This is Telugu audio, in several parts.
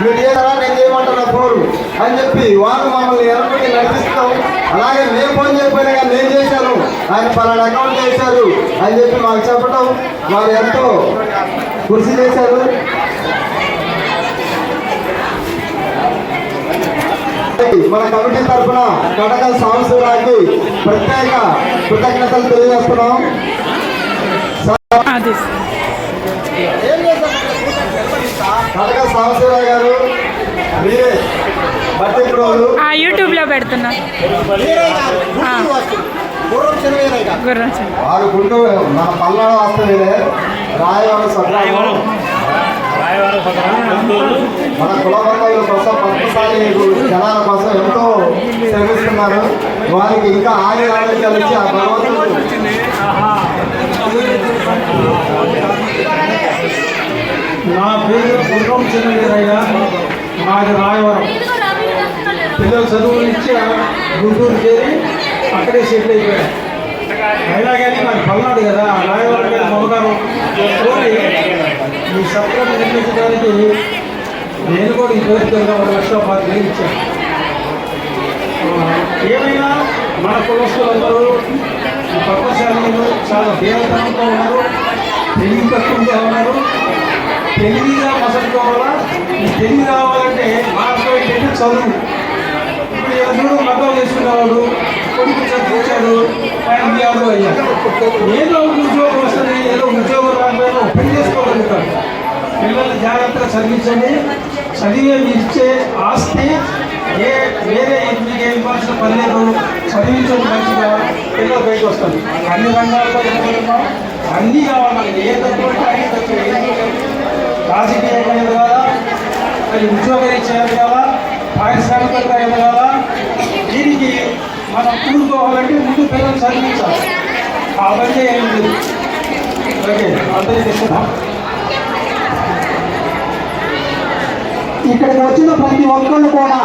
మీరు చేయాలా నేను చేయమంటున్నా పోరు అని చెప్పి వాళ్ళు మమ్మల్ని ఎనపటి నడిపిస్తాం. అలాగే మేము ఫోన్ చేయకపోయినా కానీ నేను చేశాను, ఆయన పలానా అకౌంట్ చేశారు అని చెప్పి మాకు చెప్పడం, వారు ఎంతో కృషి చేశారు. మన కమిటీ తరఫున కటకల సాంబశివరావుకి ప్రత్యేక కృతజ్ఞతలు తెలియజేస్తున్నాం. కటకల సాంబశివరావు గారు మీరే బట్టి రోజు యూట్యూబ్ లో పెడుతున్నా. వారు గుంటూరు మన పల్నాడు వాస్తవే రాయవరం స్వగ్రామం. మన కులబంధువుల కోసం పట్టుసారి జనాల కోసం ఎంతో శ్రమిస్తున్నారు. వారికి ఇంకా ఆగి ఆరోగ్యాలు ఇచ్చి ఆ భగవంతుడు. నా పేరు గుర్రం చిన్నయ్య, మాది రాయవరం. పిల్లలు చదువులు ఇచ్చి గుంటూరు చేరి అక్కడే సెటిల్ అయిపోయారు. అయినా కానీ నాకు పల్నాడు కదా, రాయవరం మీద మమకారం ఈ సత్రం నిర్మించడానికి నేను కూడా ఈ కోరికగా 1,25,000 ఇచ్చాను. ఏమైనా మన కులస్తులందరూ పద్మశాలీలు చాలా దేవతనంతో ఉన్నారు, తెలివి తక్కువగా ఉన్నారు. తెలివిగా మసలుకోవాలా, ఈ తెలివి రావాలంటే మాకు ఏంటంటే చదువు. ఇప్పుడు ఎవరు మద్దతు చేసుకునేవాడు కొడుకు చదివించాడు, ఆయన బిఆర్ఓ అయ్యాడు. ఏదో ఉద్యోగం వస్తుంది, ఏదో ఉద్యోగం రాకపోయినా పెళ్లి చేసుకోగలుగుతాడు. పిల్లల్ని జాగ్రత్తగా చదివించండి. చదివే ఇచ్చే ఆస్తి వేరే మీకు ఏం ఇవ్వాల్సిన పని లేదు. చదివించండి మంచిగా, పిల్లలు బయటకు వస్తుంది. అన్ని రంగాల్లో ఎదుగుతున్నాం, అన్నీ కావాలి మనకి. ఏ తక్కువ అన్ని తక్కువ. రాజకీయంగా ఎదగాల, మరి ఉద్యోగరీత్యా ఎదగాల, పారిశ్రామికంగా ఎదగాల. దీనికి మనం కూడుకోవాలంటే ముందు పిల్లలు చదివించాలి. అవన్నీ ఏం లేదు. ఓకే, అందరికీ ఇస్తున్నాం. ఇక్కడికి వచ్చిన ప్రతి ఒక్కళ్ళు కూడా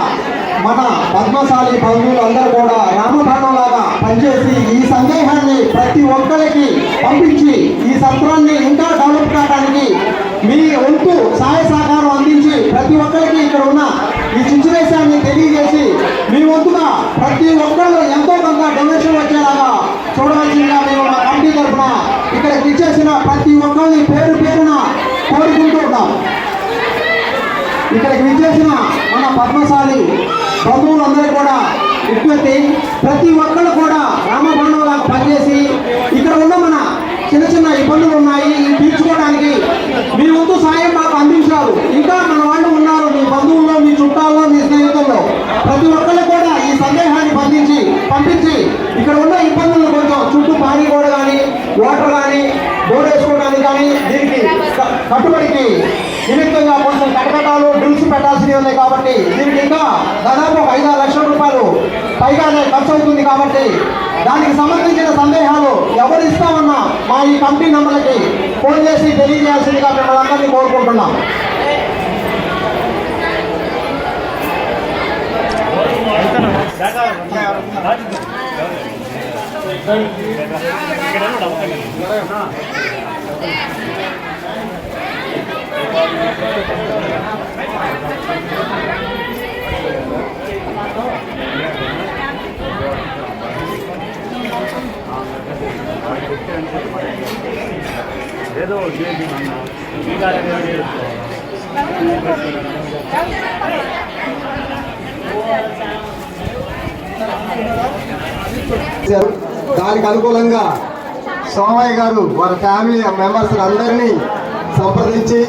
మన పద్మశాలి బంధువులు అందరూ కూడా రామబాణం లాగా పనిచేసి ఈ సందేహాన్ని ప్రతి ఒక్కరికి పంపించి ఈ సత్రాన్ని ఇంకా డెవలప్ కావడానికి మీ వంతు సహాయ సహకారం అందించి ప్రతి ఒక్కరికి ఇక్కడ ఉన్న ఈ సిచ్యువేషన్ని తెలియజేసి మీ వంతుగా ప్రతి ఒక్కళ్ళు ఎంతో కొంత డొనేషన్ వచ్చేలాగా చూడవలసిందిగా మేము మా కమిటీ తరఫున ఇక్కడికి ఇచ్చేసిన ప్రతి ఒక్కరిని పేరు పేరున కోరుకుంటూ ఉన్నాం. ఇక్కడికి విచ్చేసిన మన పద్మశాలి బంధువులందరూ కూడా విజ్ఞప్తి, ప్రతి ఒక్కళ్ళు కూడా రామబాణంలాగా పనిచేసి ఇక్కడ ఉన్న మన చిన్న చిన్న ఇబ్బందులు ఉన్నాయి తీర్చుకోవడానికి మీ వంతు సాయం మాకు అందించారు. ఇంకా మన వాళ్ళు ఉన్నారు, మీ బంధువుల్లో, మీ చుట్టాల్లో, మీ స్నేహితుల్లో ప్రతి ఒక్కళ్ళు కూడా ఈ సందేహాన్ని పంపించి ఇక్కడ ఉన్న ఇబ్బందులను కొంచెం చుట్టూ పానీ కూడా కానీ వాటర్ కానీ బోర్ వేసుకోవడానికి కానీ దీనికి కట్టుబడికి నిమిత్తంగా కొంచెం కటకటాలు డ్రిల్స్ పెట్టాల్సినవి ఉన్నాయి. కాబట్టి దీనికి ఇంకా దాదాపు 5-6 లక్షల రూపాయలు పైగానే ఖర్చు అవుతుంది. కాబట్టి దానికి సంబంధించిన సందేహాలు ఎవరు ఇస్తామన్నా మా ఈ కమిటీ నంబర్లకి ఫోన్ చేసి తెలియజేయాల్సిందిగా మిమ్మల్ని అందరినీ కోరుకుంటున్నాం. ఏదో దానికి అనుకూలంగా సోమయ్య గారు వారి ఫ్యామిలీ మెంబర్స్ అందరినీ సంప్రదించి